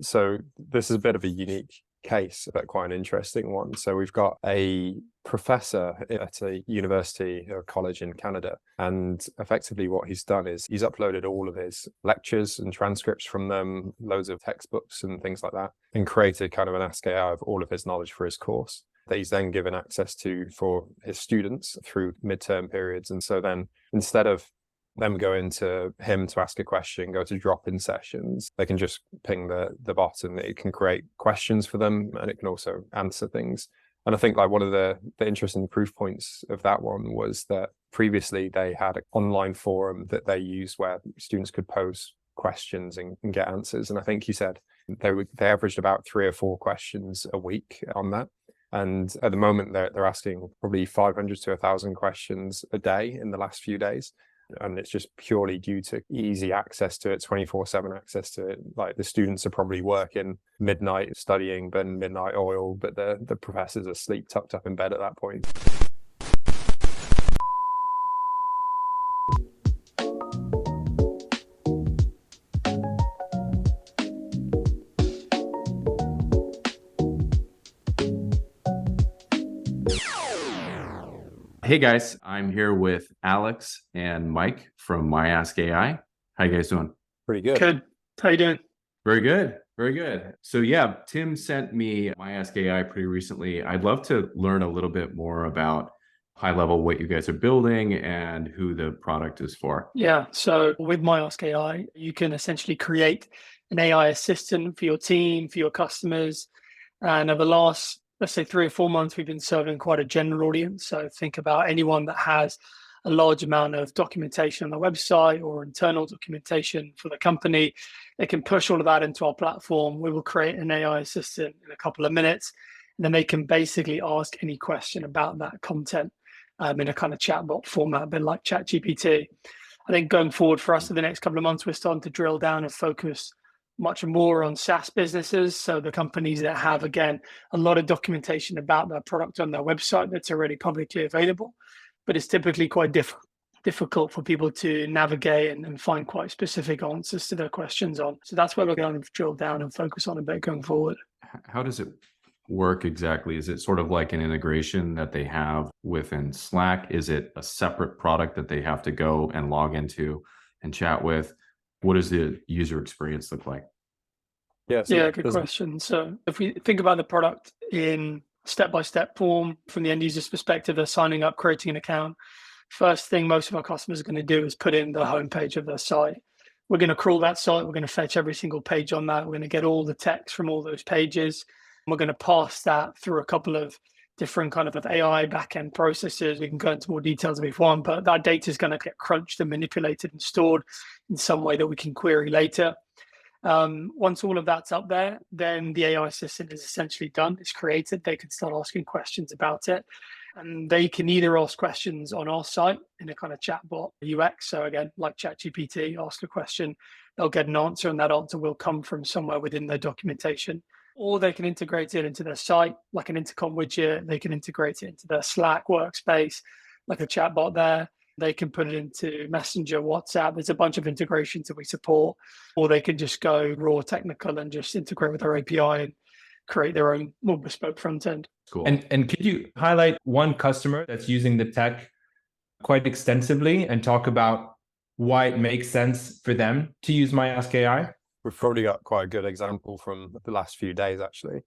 So this is a bit of a unique case, but quite an interesting one. So we've got a professor at a university or college in Canada, and effectively what he's done is he's uploaded all of his lectures and transcripts from them, loads of textbooks and things like that, and created kind of an AskAI of all of his knowledge for his course that he's then given access to for his students through midterm periods. And so then instead of them going to him to ask a question, go to drop-in sessions, they can just ping the bot and it can create questions for them, and it can also answer things. And I think like one of the interesting proof points of that one was that previously they had an online forum that they used where students could pose questions and get answers. And I think he said they averaged about 3 or 4 questions a week on that. And at the moment, they're asking probably 500 to 1,000 questions a day in the last few days. And it's just purely due to easy access to it, 24/7 access to it. Like the students are probably working midnight studying, burning midnight oil, but the professors are asleep, tucked up in bed at that point. Hey guys, I'm here with Alex and Mike from MyAskAI. How you guys doing? Pretty good. Good. How you doing? Very good. Very good. So yeah, Tim sent me MyAskAI pretty recently. I'd love to learn a little bit more about high level what you guys are building and who the product is for. Yeah. So with MyAskAI, you can essentially create an AI assistant for your team, for your customers. And over the last, let's say 3 or 4 months, we've been serving quite a general audience. So think about anyone that has a large amount of documentation on their website or internal documentation for the company. They can push all of that into our platform. We will create an AI assistant in a couple of minutes, and then they can basically ask any question about that content in a kind of chatbot format, a bit like ChatGPT. I think going forward for us for the next couple of months, we're starting to drill down and focus much more on SaaS businesses. So the companies that have, again, a lot of documentation about their product on their website that's already publicly available, but it's typically quite difficult for people to navigate and find quite specific answers to their questions on. So that's where we're going to drill down and focus on a bit going forward. How does it work exactly? Is it sort of like an integration that they have within Slack? Is it a separate product that they have to go and log into and chat with? What does the user experience look like? Yeah, good question. So if we think about the product in step-by-step form from the end user's perspective, they're signing up, creating an account. First thing most of our customers are going to do is put in the homepage of their site. We're going to crawl that site. We're going to fetch every single page on that. We're going to get all the text from all those pages. We're going to pass that through a couple of different kind of AI backend processes. We can go into more details if we want, but that data is going to get crunched and manipulated and stored in some way that we can query later. Once all of that's up there, then the AI assistant is essentially done. It's created. They can start asking questions about it. And they can either ask questions on our site in a kind of chatbot UX. So again, like ChatGPT, ask a question, they'll get an answer, and that answer will come from somewhere within their documentation. Or they can integrate it into their site, like an intercom widget. They can integrate it into their Slack workspace, like a chatbot there. They can put it into Messenger, WhatsApp. There's a bunch of integrations that we support. Or they can just go raw technical and just integrate with our API and create their own more bespoke front end. Cool. And could you highlight one customer that's using the tech quite extensively and talk about why it makes sense for them to use MyAskAI? We've probably got quite a good example from the last few days, actually.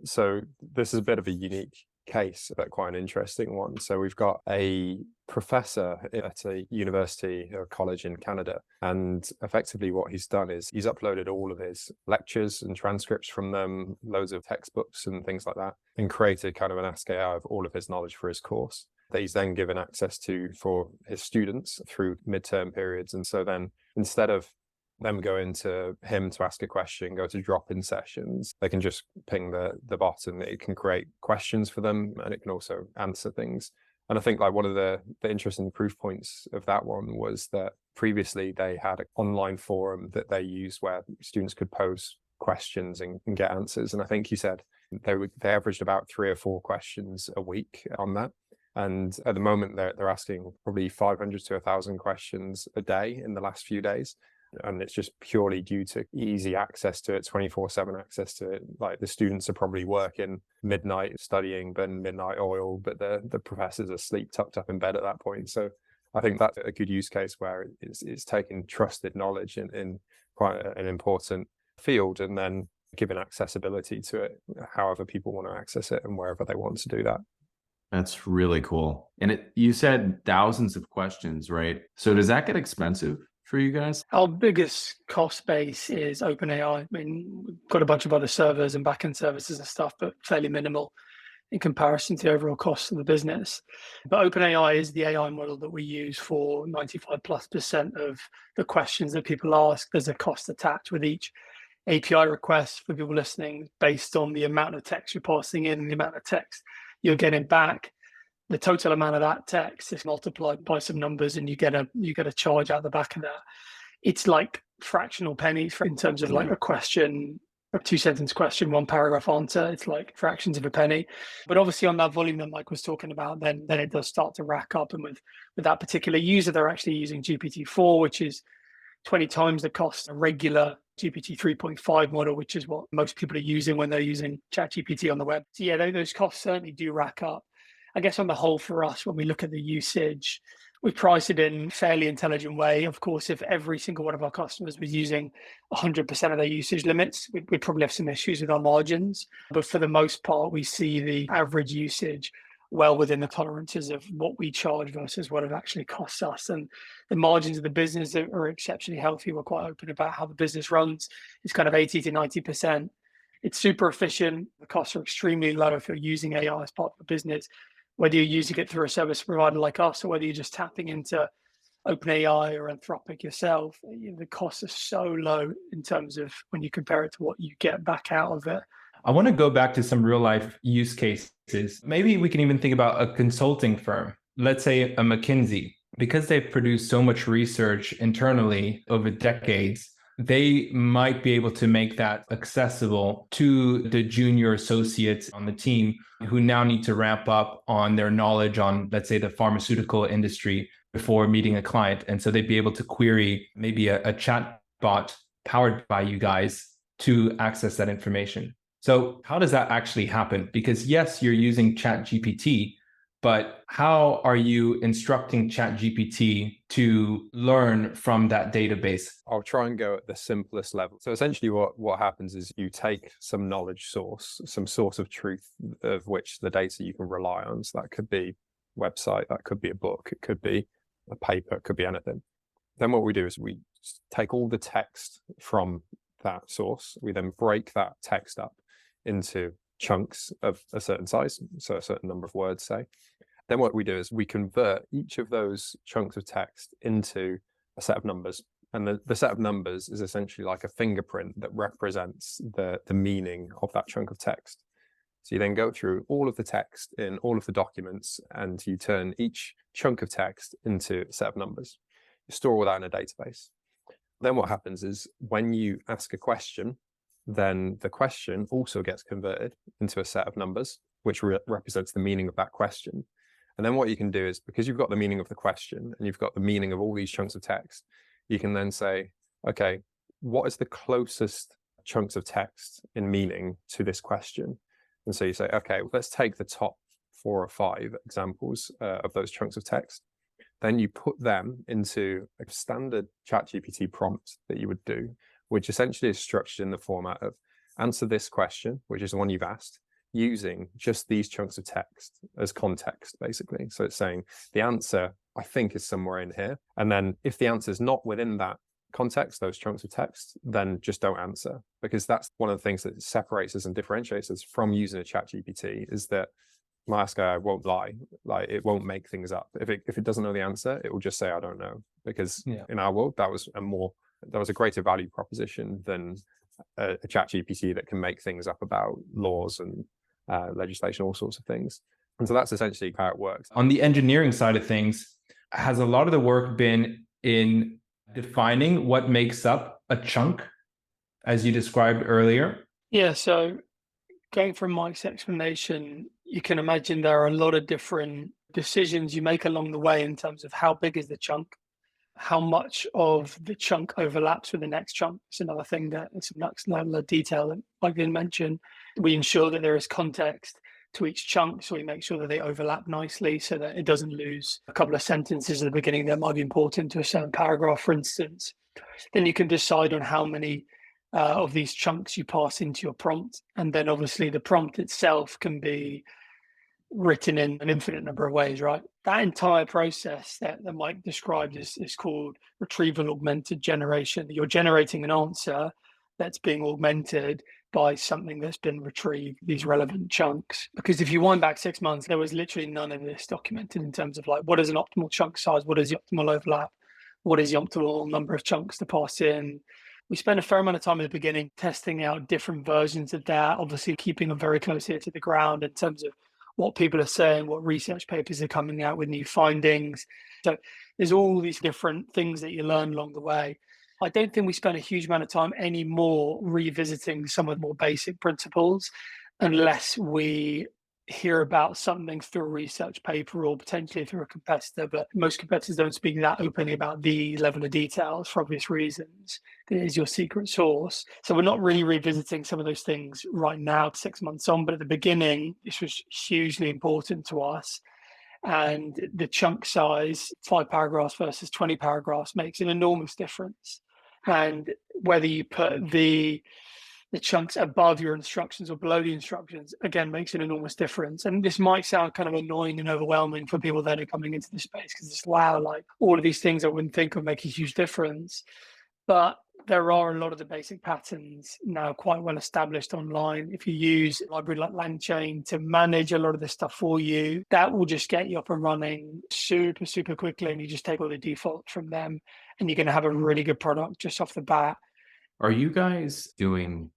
So this is a bit of a unique case, but quite an interesting one. So we've got a professor at a university or college in Canada, and effectively what he's done is he's uploaded all of his lectures and transcripts from them, loads of textbooks and things like that, and created kind of an AskAI of all of his knowledge for his course that he's then given access to for his students through midterm periods. And so then instead of them going to him to ask a question, go to drop-in sessions, they can just ping the bot and it can create questions for them, and it can also answer things. And I think like one of the interesting proof points of that one was that previously they had an online forum that they used where students could pose questions and get answers. And I think he said they averaged about 3 or 4 questions a week on that. And at the moment, they're asking probably 500 to 1,000 questions a day in the last few days. And it's just purely due to easy access to it, 24/7 access to it. Like the students are probably working midnight studying, burning midnight oil, but the professors are asleep, tucked up in bed at that point. So I think that's a good use case where it's taking trusted knowledge in quite an important field and then giving accessibility to it, however people want to access it and wherever they want to do that. That's really cool. And you said thousands of questions, right? So does that get expensive for you guys? Our biggest cost base is OpenAI. I mean, we've got a bunch of other servers and backend services and stuff, but fairly minimal in comparison to the overall cost of the business. But OpenAI is the AI model that we use for 95%+ of the questions that people ask. There's a cost attached with each API request for people listening based on the amount of text you're passing in and the amount of text you're getting back. The total amount of that text is multiplied by some numbers and you get a charge out the back of that. It's like fractional pennies in terms of like a question, a 2-sentence question, 1-paragraph answer. It's like fractions of a penny. But obviously on that volume that Mike was talking about, then it does start to rack up. And with that particular user, they're actually using GPT-4, which is 20 times the cost of a regular GPT 3.5 model, which is what most people are using when they're using ChatGPT on the web. So yeah, those costs certainly do rack up. I guess on the whole for us, when we look at the usage, we price it in a fairly intelligent way. Of course, if every single one of our customers was using 100% of their usage limits, we'd probably have some issues with our margins. But for the most part, we see the average usage well within the tolerances of what we charge versus what it actually costs us. And the margins of the business are exceptionally healthy. We're quite open about how the business runs. It's kind of 80 to 90%. It's super efficient. The costs are extremely low if you're using AI as part of the business, whether you're using it through a service provider like us or whether you're just tapping into OpenAI or Anthropic yourself. The costs are so low in terms of when you compare it to what you get back out of it. I want to go back to some real life use cases. Maybe we can even think about a consulting firm, let's say a McKinsey, because they've produced so much research internally over decades. They might be able to make that accessible to the junior associates on the team who now need to ramp up on their knowledge on, let's say, the pharmaceutical industry before meeting a client. And so they'd be able to query maybe a chat bot powered by you guys to access that information. So how does that actually happen? Because yes, you're using ChatGPT, but how are you instructing ChatGPT to learn from that database? I'll try and go at the simplest level. So essentially what happens is you take some knowledge source, some source of truth of which the data you can rely on. So that could be a website, that could be a book, it could be a paper, it could be anything. Then what we do is we take all the text from that source. We then break that text up into chunks of a certain size, so a certain number of words, say. Then what we do is we convert each of those chunks of text into a set of numbers. And the set of numbers is essentially like a fingerprint that represents the meaning of that chunk of text. So you then go through all of the text in all of the documents and you turn each chunk of text into a set of numbers. You store all that in a database. Then what happens is when you ask a question, then the question also gets converted into a set of numbers, which represents the meaning of that question. And then what you can do is, because you've got the meaning of the question and you've got the meaning of all these chunks of text, you can then say, okay, what is the closest chunks of text in meaning to this question? And so you say, okay, let's take the top 4 or 5 examples of those chunks of text. Then you put them into a standard ChatGPT prompt that you would do, which essentially is structured in the format of answer this question, which is the one you've asked, using just these chunks of text as context, basically. So it's saying the answer, I think, is somewhere in here. And then if the answer is not within that context, those chunks of text, then just don't answer. Because that's one of the things that separates us and differentiates us from using a ChatGPT, is that MyAskAI won't lie. Like, it won't make things up. If it doesn't know the answer, it will just say, I don't know. Because in our world, that was a greater value proposition than a ChatGPT that can make things up about laws and legislation, all sorts of things. And so that's essentially how it works. On the engineering side of things, has a lot of the work been in defining what makes up a chunk, as you described earlier? Yeah, so going from Mike's explanation, you can imagine there are a lot of different decisions you make along the way in terms of how big is the chunk, how much of the chunk overlaps with the next chunk. It's another thing that it's a next level of detail that I didn't mention. We ensure that there is context to each chunk, so we make sure that they overlap nicely so that it doesn't lose a couple of sentences at the beginning that might be important to a certain paragraph, for instance. Then you can decide on how many of these chunks you pass into your prompt. And then obviously the prompt itself can be written in an infinite number of ways, right? That entire process that Mike described is called retrieval augmented generation. You're generating an answer that's being augmented by something that's been retrieved, these relevant chunks. Because if you wind back 6 months, there was literally none of this documented in terms of like, what is an optimal chunk size? What is the optimal overlap? What is the optimal number of chunks to pass in? We spent a fair amount of time at the beginning testing out different versions of that, obviously keeping them very close here to the ground in terms of what people are saying, what research papers are coming out with new findings. So there's all these different things that you learn along the way. I don't think we spend a huge amount of time anymore revisiting some of the more basic principles unless we hear about something through a research paper or potentially through a competitor, but most competitors don't speak that openly about the level of details for obvious reasons. It is your secret sauce. So we're not really revisiting some of those things right now, 6 months on, but at the beginning, this was hugely important to us. And the chunk size, 5 paragraphs versus 20 paragraphs, makes an enormous difference. And whether you put the chunks above your instructions or below the instructions, again, makes an enormous difference. And this might sound kind of annoying and overwhelming for people that are coming into the space because it's, wow, like all of these things I wouldn't think would make a huge difference. But there are a lot of the basic patterns now quite well established online. If you use a library like LangChain to manage a lot of this stuff for you, that will just get you up and running super, super quickly. And you just take all the defaults from them and you're going to have a really good product just off the bat. Are you guys doing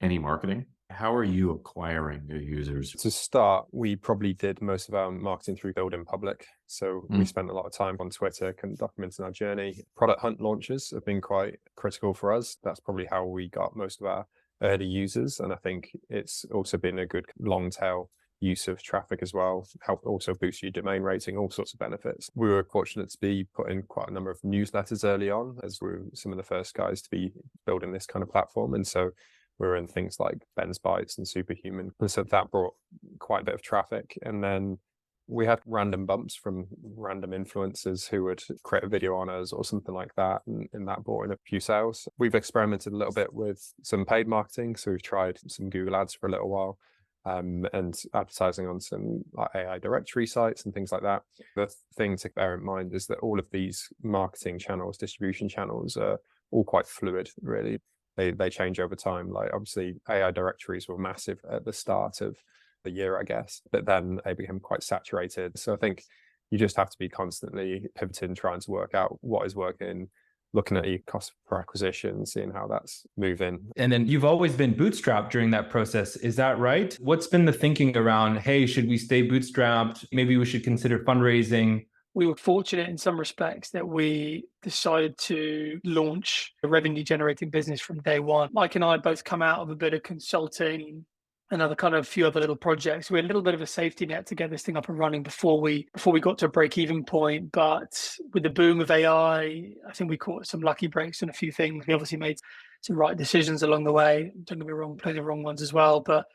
any marketing? How are you acquiring your users? To start, we probably did most of our marketing through Build in Public. So we spent a lot of time on Twitter kind of documenting our journey. Product hunt launches have been quite critical for us. That's probably how we got most of our early users. And I think it's also been a good long tail use of traffic as well, help also boost your domain rating, all sorts of benefits. We were fortunate to be put in quite a number of newsletters early on, as we were some of the first guys to be building this kind of platform. And so we're in things like Ben's Bites and Superhuman. And so that brought quite a bit of traffic. And then we had random bumps from random influencers who would create a video on us or something like that. And that brought in a few sales. We've experimented a little bit with some paid marketing. So we've tried some Google ads for a little while. And advertising on some like AI directory sites and things like that. The thing to bear in mind is that all of these marketing channels, distribution channels are all quite fluid, really. They change over time. Like obviously AI directories were massive at the start of the year, I guess, but then they became quite saturated. So I think you just have to be constantly pivoting, trying to work out what is working, looking at your cost per acquisition, seeing how that's moving. And then you've always been bootstrapped during that process. Is that right? What's been the thinking around, hey, should we stay bootstrapped? Maybe we should consider fundraising. We were fortunate in some respects that we decided to launch a revenue generating business from day one. Mike and I both come out of a bit of consulting, another kind of few other little projects. We had a little bit of a safety net to get this thing up and running before we got to a break-even point. But with the boom of AI, I think we caught some lucky breaks on a few things. We obviously made some right decisions along the way. Don't get me wrong, plenty of wrong ones as well. But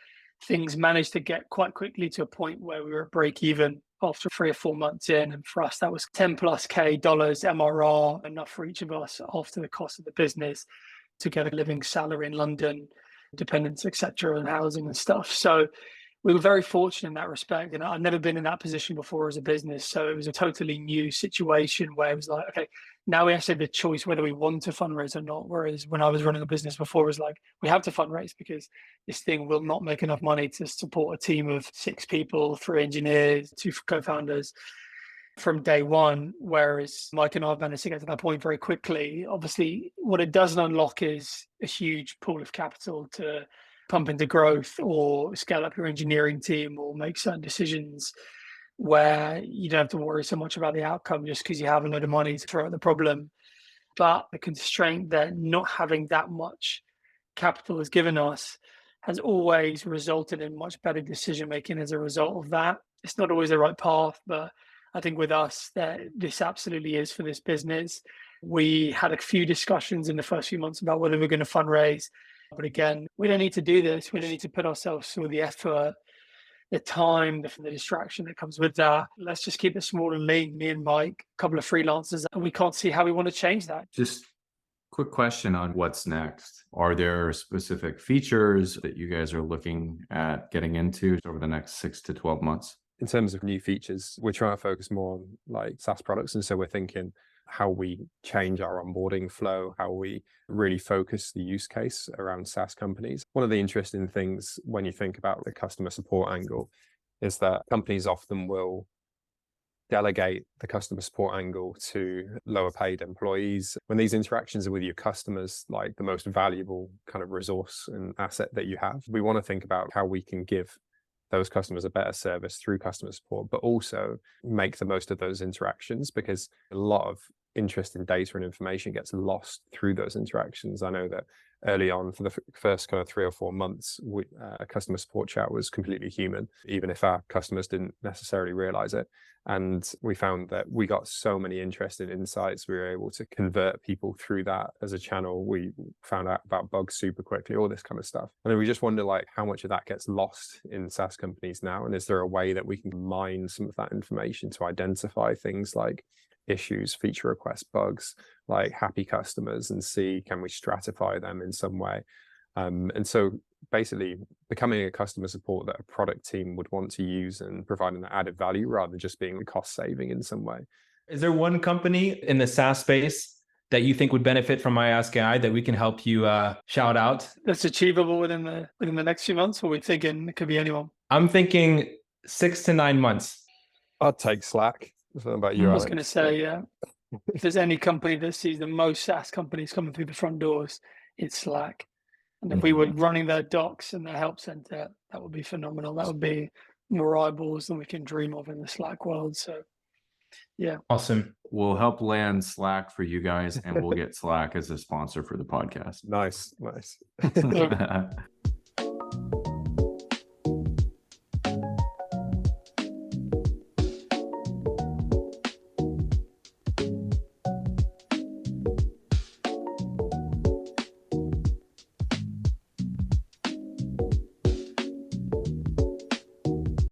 things managed to get quite quickly to a point where we were at break-even after 3 or 4 months in. And for us, that was $10+ dollars MRR, enough for each of us after the cost of the business to get a living salary in London, dependents, etc., and housing and stuff. So we were very fortunate in that respect. And I've never been in that position before as a business. So it was a totally new situation where it was like, okay, now we actually have the choice whether we want to fundraise or not. Whereas when I was running a business before, it was like, we have to fundraise because this thing will not make enough money to support a team of 6 people, 3 engineers, 2 co-founders from day one. Whereas Mike and I have managed to get to that point very quickly. Obviously, what it doesn't unlock is a huge pool of capital to pump into growth or scale up your engineering team or make certain decisions where you don't have to worry so much about the outcome just because you have a load of money to throw at the problem. But the constraint that not having that much capital has given us has always resulted in much better decision making as a result of that. It's not always the right path, but I think with us that this absolutely is for this business. We had a few discussions in the first few months about whether we're going to fundraise. But again, we don't need to do this. We don't need to put ourselves through the effort, the time, the distraction that comes with that. Let's just keep it small and lean. Me and Mike, a couple of freelancers, and we can't see how we want to change that. Just quick question on what's next. Are there specific features that you guys are looking at getting into over the next 6 to 12 months? In terms of new features, we're trying to focus more on like SaaS products. And so we're thinking how we change our onboarding flow, how we really focus the use case around SaaS companies. One of the interesting things when you think about the customer support angle is that companies often will delegate the customer support angle to lower paid employees. When these interactions are with your customers, like the most valuable kind of resource and asset that you have, we want to think about how we can give those customers a better service through customer support, but also make the most of those interactions, because a lot of interesting data and information gets lost through those interactions. I know that early on, for the first kind of 3 or 4 months, a customer support chat was completely human, even if our customers didn't necessarily realize it. And we found that we got so many interesting insights. We were able to convert people through that as a channel. We found out about bugs super quickly, all this kind of stuff. And then we just wonder like how much of that gets lost in SaaS companies now. And is there a way that we can mine some of that information to identify things like issues, feature requests, bugs, like happy customers, and see, can we stratify them in some way? And so basically becoming a customer support that a product team would want to use and providing that added value rather than just being cost saving in some way. Is there one company in the SaaS space that you think would benefit from MyAskAI that we can help you shout out? That's achievable within the next few months, or we're thinking it could be anyone? I'm thinking 6 to 9 months. I'd take Slack. I don't know about you, I was going to say, yeah. If there's any company that sees the most SaaS companies coming through the front doors, it's Slack. And if we were running their docs and their help center, that would be phenomenal. That would be more eyeballs than we can dream of in the Slack world. So, yeah. Awesome. We'll help land Slack for you guys, and we'll get Slack as a sponsor for the podcast. Nice.